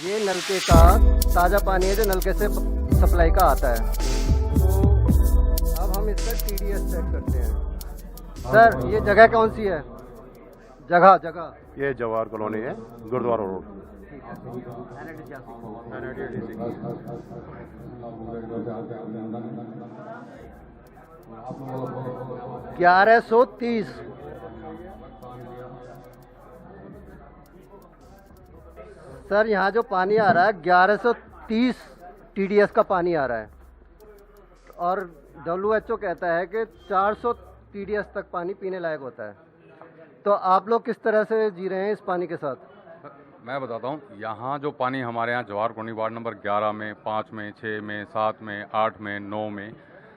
ये नलके का ताज़ा पानी है जो नलके से सप्लाई का आता है। तो अब हम इसका TDS चेक करते हैं। सर ये जगह कौन सी है? जगह ये जवाहर कॉलोनी है, गुरुद्वारा रोड। ग्यारह 1130। सर यहाँ जो पानी आ रहा है 1130 TDS का पानी आ रहा है और WHO कहता है कि 400 TDS तक पानी पीने लायक होता है। तो आप लोग किस तरह से जी रहे हैं इस पानी के साथ? मैं बताता हूँ, यहाँ जो पानी हमारे यहाँ जवाहर कॉलोनी वार्ड नंबर 11 में, 5 में, 6 में, 7 में, 8 में, 9 में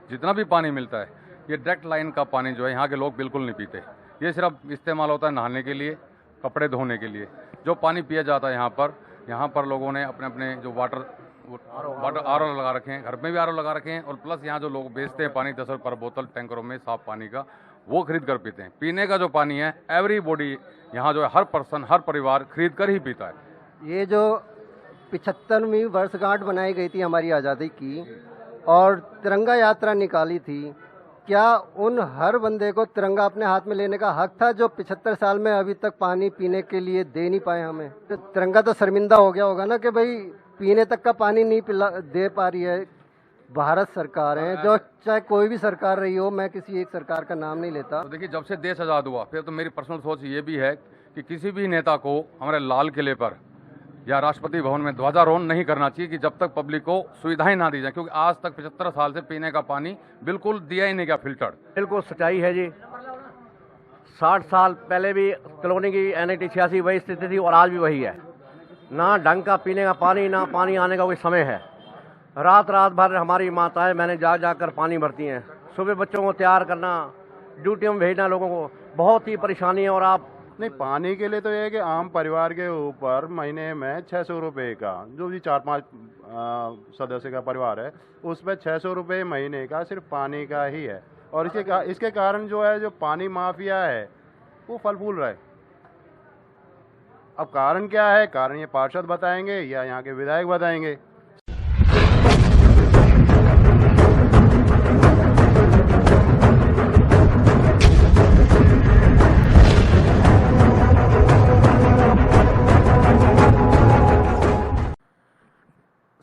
जितना भी पानी मिलता है, ये डायरेक्ट लाइन का पानी जो है यहाँ के लोग बिल्कुल नहीं पीते। ये सिर्फ इस्तेमाल होता है नहाने के लिए, कपड़े धोने के लिए। जो पानी पिया जाता है यहाँ पर लोगों ने अपने अपने जो वाटर RO लगा रखे हैं, घर में भी RO लगा रखे हैं, और प्लस यहाँ जो लोग बेचते हैं पानी 10 रुपये पर बोतल टैंकरों में साफ पानी का, वो खरीद कर पीते हैं। पीने का जो पानी है एवरीबॉडी यहाँ जो है, हर पर्सन, हर परिवार खरीद कर ही पीता है। ये जो 75वीं वर्षगांठ बनाई गई थी हमारी आज़ादी की और तिरंगा यात्रा निकाली थी, क्या उन हर बंदे को तिरंगा अपने हाथ में लेने का हक था जो 75 साल में अभी तक पानी पीने के लिए दे नहीं पाए हमें? तो तिरंगा तो शर्मिंदा हो गया होगा ना कि भाई पीने तक का पानी नहीं दे पा रही है भारत सरकार है, जो चाहे कोई भी सरकार रही हो, मैं किसी एक सरकार का नाम नहीं लेता। तो देखिए, जब से देश आज़ाद हुआ, फिर तो मेरी पर्सनल सोच ये भी है कि किसी भी नेता को हमारे लाल किले पर या राष्ट्रपति भवन में ध्वजारोहण नहीं करना चाहिए कि जब तक पब्लिक को सुविधाएं ना दी जाए, क्योंकि आज तक 75 साल से पीने का पानी बिल्कुल दिया ही नहीं गया फिल्टर्ड। बिल्कुल सच्चाई है जी। 60 साल पहले भी कॉलोनी की NIT 86 वही स्थिति थी और आज भी वही है। ना ढंग का पीने का पानी, ना पानी आने का कोई समय है। रात भर हमारी माताएं मैंने जाकर पानी भरती हैं। सुबह बच्चों को तैयार करना, ड्यूटियों में भेजना, लोगों को बहुत ही परेशानी है। और आप नहीं, पानी के लिए तो ये है कि आम परिवार के ऊपर महीने में 600 रुपये का, जो भी 4-5 सदस्य का परिवार है, उसमें 600 रुपये महीने का सिर्फ पानी का ही है। और इसके कारण जो है, जो पानी माफिया है वो फल फूल रहा है। अब कारण क्या है? कारण ये पार्षद बताएंगे या यहाँ के विधायक बताएंगे।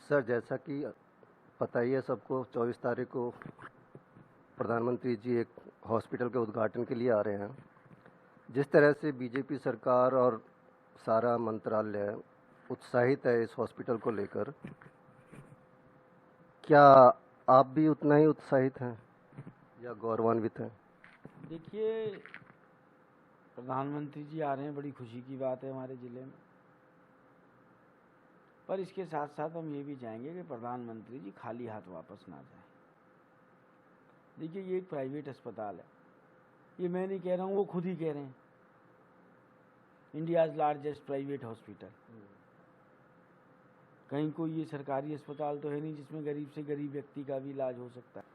सर जैसा कि पता ही है सबको, 24 तारीख को प्रधानमंत्री जी एक हॉस्पिटल के उद्घाटन के लिए आ रहे हैं। जिस तरह से बीजेपी सरकार और सारा मंत्रालय उत्साहित है इस हॉस्पिटल को लेकर, क्या आप भी उतना ही उत्साहित हैं या गौरवान्वित हैं? देखिए, प्रधानमंत्री जी आ रहे हैं, बड़ी खुशी की बात है हमारे ज़िले में। पर इसके साथ साथ हम ये भी चाहेंगे कि प्रधानमंत्री जी खाली हाथ वापस ना जाएं। देखिए, ये एक प्राइवेट अस्पताल है, ये मैं नहीं कह रहा हूँ, वो खुद ही कह रहे हैं। India's largest private hospital. कहीं कोई ये सरकारी अस्पताल तो है नहीं जिसमें गरीब से गरीब व्यक्ति का भी इलाज हो सकता है।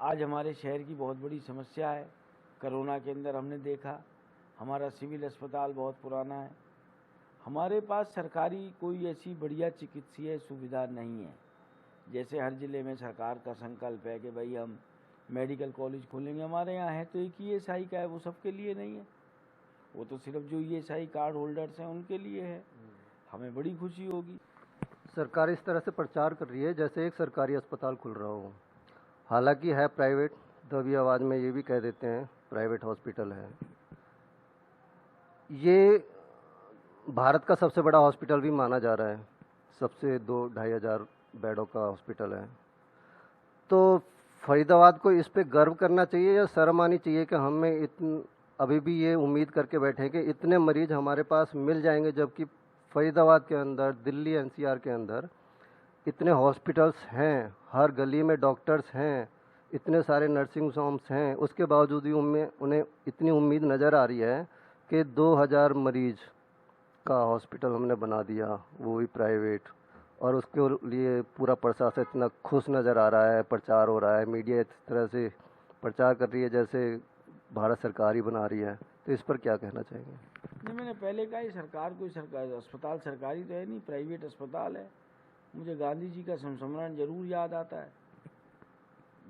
आज हमारे शहर की बहुत बड़ी समस्या है। कोरोना के अंदर हमने देखा, हमारा सिविल अस्पताल बहुत पुराना है। हमारे पास सरकारी कोई ऐसी बढ़िया चिकित्सीय सुविधा नहीं है। जैसे हर ज़िले में सरकार का संकल्प है कि भाई हम मेडिकल कॉलेज खोलेंगे, हमारे यहाँ है तो एक ESI का है, वो सबके लिए नहीं है, वो तो सिर्फ जो ESI कार्ड होल्डर्स हैं उनके लिए है। हमें बड़ी खुशी होगी। सरकार इस तरह से प्रचार कर रही है जैसे एक सरकारी अस्पताल खुल रहा हो, हालांकि है प्राइवेट। दबी आवाज़ में ये भी कह देते हैं प्राइवेट हॉस्पिटल है। ये भारत का सबसे बड़ा हॉस्पिटल भी माना जा रहा है, सबसे 2-2.5 हज़ार बेडों का हॉस्पिटल है। तो फरीदाबाद को इस पे गर्व करना चाहिए या शर्म आनी चाहिए कि हमें अभी भी ये उम्मीद करके बैठे हैं कि इतने मरीज हमारे पास मिल जाएंगे, जबकि फरीदाबाद के अंदर, दिल्ली NCR के अंदर इतने हॉस्पिटल्स हैं, हर गली में डॉक्टर्स हैं, इतने सारे नर्सिंग होम्स हैं, उसके बावजूद भी उन्हें इतनी उम्मीद नज़र आ रही है कि 2000 मरीज का हॉस्पिटल हमने बना दिया, वो भी प्राइवेट। और उसके लिए पूरा प्रशासन इतना खुश नज़र आ रहा है, प्रचार हो रहा है, मीडिया इस तरह से प्रचार कर रही है जैसे भारत सरकार ही बना रही है। तो इस पर क्या कहना चाहेंगे? नहीं, मैंने पहले कहा ही सरकार अस्पताल सरकारी तो है नहीं, प्राइवेट अस्पताल है। मुझे गांधी जी का संस्मरण जरूर याद आता है।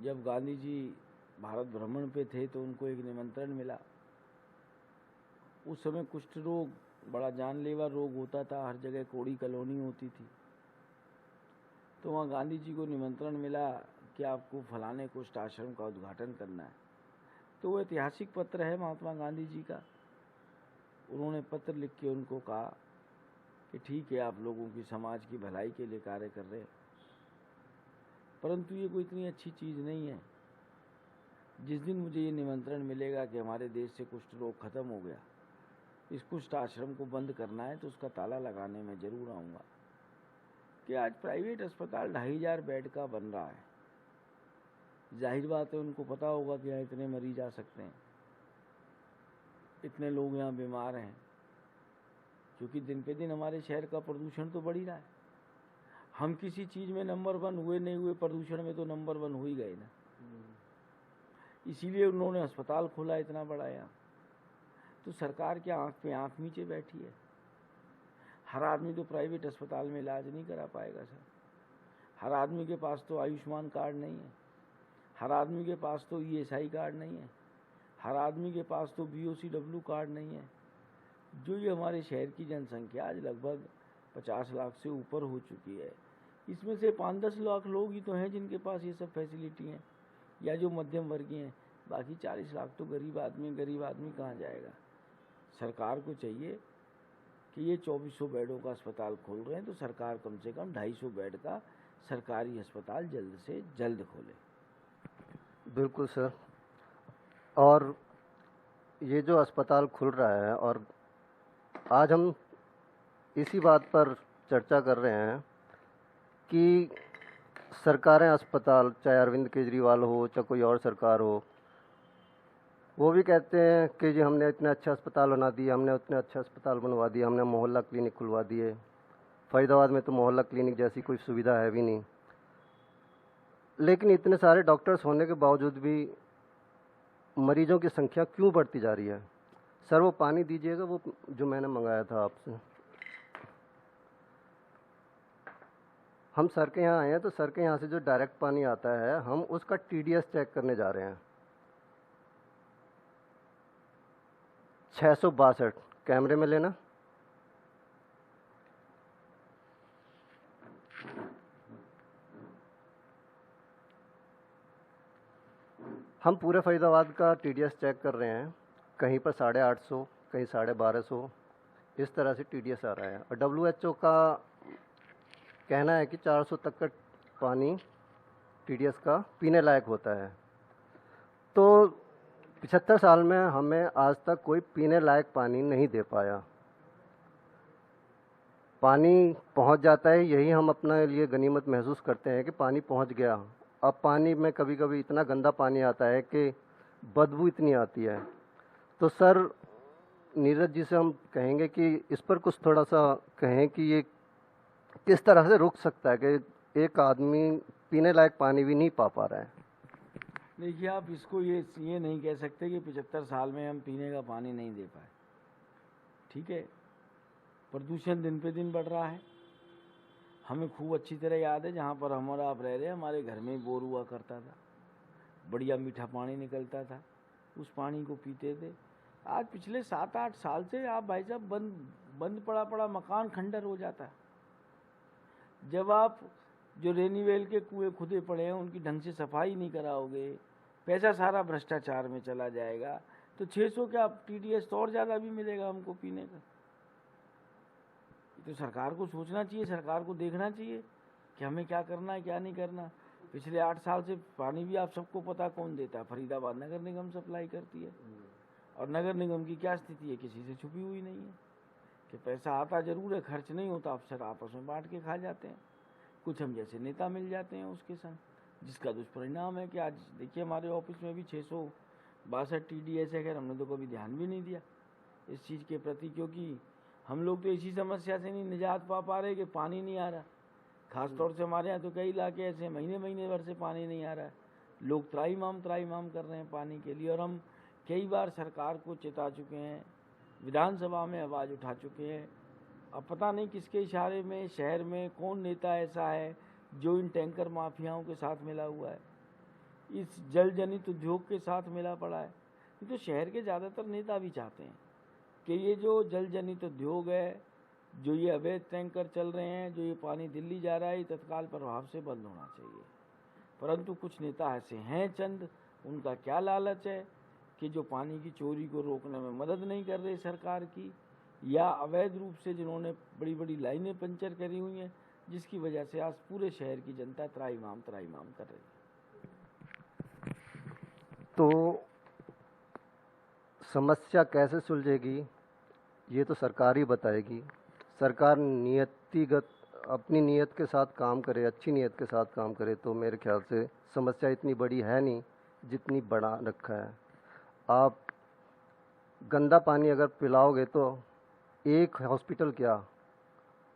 जब गांधी जी भारत भ्रमण पे थे तो उनको एक निमंत्रण मिला। उस समय कुष्ठ रोग बड़ा जानलेवा रोग होता था, हर जगह कोड़ी कॉलोनी होती थी। तो वहाँ गांधी जी को निमंत्रण मिला कि आपको फलाने कुष्ठ आश्रम का उद्घाटन करना है। तो वो ऐतिहासिक पत्र है महात्मा गांधी जी का। उन्होंने पत्र लिख के उनको कहा कि ठीक है, आप लोगों की समाज की भलाई के लिए कार्य कर रहे हैं, परंतु ये कोई इतनी अच्छी चीज़ नहीं है। जिस दिन मुझे ये निमंत्रण मिलेगा कि हमारे देश से कुष्ठ रोग खत्म हो गया, इस कुष्ठ आश्रम को बंद करना है, तो उसका ताला लगाने में जरूर आऊँगा। कि आज प्राइवेट अस्पताल 2500 बेड का बन रहा है। जाहिर बात है उनको पता होगा कि यहाँ इतने मरीज आ सकते हैं, इतने लोग यहाँ बीमार हैं, क्योंकि दिन पे दिन हमारे शहर का प्रदूषण तो बढ़ ही रहा है। हम किसी चीज़ में नंबर 1 हुए नहीं हुए, प्रदूषण में तो नंबर 1 हो ही गए ना। इसीलिए उन्होंने अस्पताल खोला इतना बड़ा यहाँ। तो सरकार क्या आँख पे आँख नीचे बैठी है? हर आदमी तो प्राइवेट अस्पताल में इलाज नहीं करा पाएगा सर। हर आदमी के पास तो आयुष्मान कार्ड नहीं है, हर आदमी के पास तो ESI कार्ड नहीं है, हर आदमी के पास तो BOCW कार्ड नहीं है। जो ये हमारे शहर की जनसंख्या आज लगभग 50 लाख से ऊपर हो चुकी है, इसमें से 5-10 लाख लोग ही तो हैं जिनके पास ये सब फैसिलिटी हैं, या जो मध्यम वर्गीय हैं। बाकी 40 लाख तो गरीब आदमी कहाँ जाएगा? सरकार को चाहिए कि ये 2400 बेडों का अस्पताल खोल रहे हैं, तो सरकार कम से कम 250 बेड का सरकारी अस्पताल जल्द से जल्द खोले। बिल्कुल सर। और ये जो अस्पताल खुल रहा है, और आज हम इसी बात पर चर्चा कर रहे हैं कि सरकारें अस्पताल, चाहे अरविंद केजरीवाल हो चाहे कोई और सरकार हो, वो भी कहते हैं कि जी हमने इतने अच्छा अस्पताल बना दिए, हमने उतने अच्छा अस्पताल बनवा दिए, हमने मोहल्ला क्लिनिक खुलवा दिए। फरीदाबाद में तो मोहल्ला क्लिनिक जैसी कोई सुविधा है भी नहीं। लेकिन इतने सारे डॉक्टर्स होने के बावजूद भी मरीजों की संख्या क्यों बढ़ती जा रही है? सर वो पानी दीजिएगा, वो जो मैंने मंगाया था आपसे। हम सर के यहाँ आए हैं, तो सर के यहाँ से जो डायरेक्ट पानी आता है, हम उसका TDS चेक करने जा रहे हैं। 662 कैमरे में लेना। हम पूरे फरीदाबाद का TDS चेक कर रहे हैं, कहीं पर 850, कहीं 1250, इस तरह से TDS आ रहा है। और WHO का कहना है कि 400 तक का पानी TDS का पीने लायक होता है। तो 75 साल में हमें आज तक कोई पीने लायक पानी नहीं दे पाया। पानी पहुंच जाता है, यही हम अपने लिए गनीमत महसूस करते हैं कि पानी पहुंच गया। अब पानी में कभी कभी इतना गंदा पानी आता है कि बदबू इतनी आती है। तो सर नीरज जी से हम कहेंगे कि इस पर कुछ थोड़ा सा कहें कि ये किस तरह से रुक सकता है कि एक आदमी पीने लायक पानी भी नहीं पा रहा है। देखिए, आप इसको ये नहीं कह सकते कि 75 साल में हम पीने का पानी नहीं दे पाए। ठीक है, प्रदूषण दिन पे दिन बढ़ रहा है। हमें खूब अच्छी तरह याद है, जहाँ पर हम और आप रह रहे, हमारे घर में बोर हुआ करता था, बढ़िया मीठा पानी निकलता था, उस पानी को पीते थे। आज पिछले 7-8 साल से आप भाई साहब बंद पड़ा मकान खंडर हो जाता है। जब आप जो रेनीवेल के कुएं खुदे पड़े हैं उनकी ढंग से सफाई नहीं कराओगे, पैसा सारा भ्रष्टाचार में चला जाएगा, तो 600 क्या TDS तो और ज़्यादा भी मिलेगा हमको पीने का। तो सरकार को सोचना चाहिए, सरकार को देखना चाहिए कि हमें क्या करना है क्या नहीं करना। पिछले 8 साल से पानी भी आप सबको पता कौन देता है, फरीदाबाद नगर निगम सप्लाई करती है। और नगर निगम की क्या स्थिति है, किसी से छुपी हुई नहीं है कि पैसा आता जरूर है, खर्च नहीं होता, अफसर आपस में बांट के खा जाते हैं। कुछ हम जैसे नेता मिल जाते हैं उसके संग, जिसका दुष्परिणाम है कि आज देखिए हमारे ऑफिस में भी 662 TDS है। खैर हमने तो कभी ध्यान भी नहीं दिया इस चीज़ के प्रति, क्योंकि हम लोग तो इसी समस्या से नहीं निजात पा रहे कि पानी नहीं आ रहा। खासतौर से हमारे यहाँ तो कई इलाके ऐसे महीने भर से पानी नहीं आ रहा है। लोग त्राईमाम कर रहे हैं पानी के लिए। और हम कई बार सरकार को चेता चुके हैं विधानसभा में आवाज़ उठा चुके हैं। अब पता नहीं किसके इशारे में शहर में कौन नेता ऐसा है जो इन टैंकर माफियाओं के साथ मिला हुआ है, इस जल जनित उद्योग के साथ मिला पड़ा है। तो शहर के ज़्यादातर नेता भी चाहते हैं कि ये जो जल जनित उद्योग है, जो ये अवैध टैंकर चल रहे हैं, जो ये पानी दिल्ली जा रहा है, ये तत्काल प्रभाव से बंद होना चाहिए। परंतु कुछ नेता ऐसे हैं चंद, उनका क्या लालच है कि जो पानी की चोरी को रोकने में मदद नहीं कर रहे सरकार की, या अवैध रूप से जिन्होंने बड़ी बड़ी लाइनें पंचर करी हुई हैं, जिसकी वजह से आज पूरे शहर की जनता त्राहिमाम कर रही है। तो समस्या कैसे सुलझेगी ये तो सरकार ही बताएगी। सरकार नियतिगत अपनी नीयत के साथ काम करे, अच्छी नीयत के साथ काम करे तो मेरे ख्याल से समस्या इतनी बड़ी है नहीं जितनी बड़ा रखा है। आप गंदा पानी अगर पिलाओगे तो एक हॉस्पिटल क्या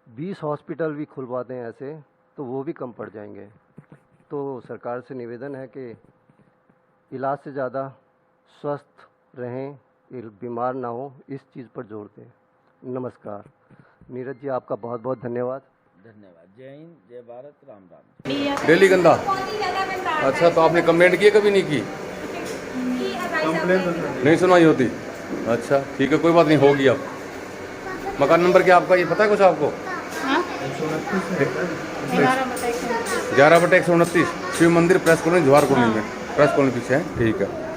20 हॉस्पिटल भी खुलवा दें ऐसे तो वो भी कम पड़ जाएंगे। तो सरकार से निवेदन है कि इलाज से ज़्यादा स्वस्थ रहें, बीमार ना हो, इस चीज़ पर जोर दें। नमस्कार। नीरज जी आपका बहुत बहुत धन्यवाद। धन्यवाद। जय हिंद, जय भारत, राम राम। डेली गंदा। अच्छा, तो आपने कंप्लेंट की है कभी? नहीं की? नहीं सुनवाई होती? अच्छा ठीक है, कोई बात नहीं, होगी। अब मकान नंबर क्या आपका, ये पता है कुछ आपको? 11/129 शिव मंदिर प्रेस कॉलोनी, जवाहर कॉलोनी में, प्रेस कॉलोनी पीछे है। ठीक है।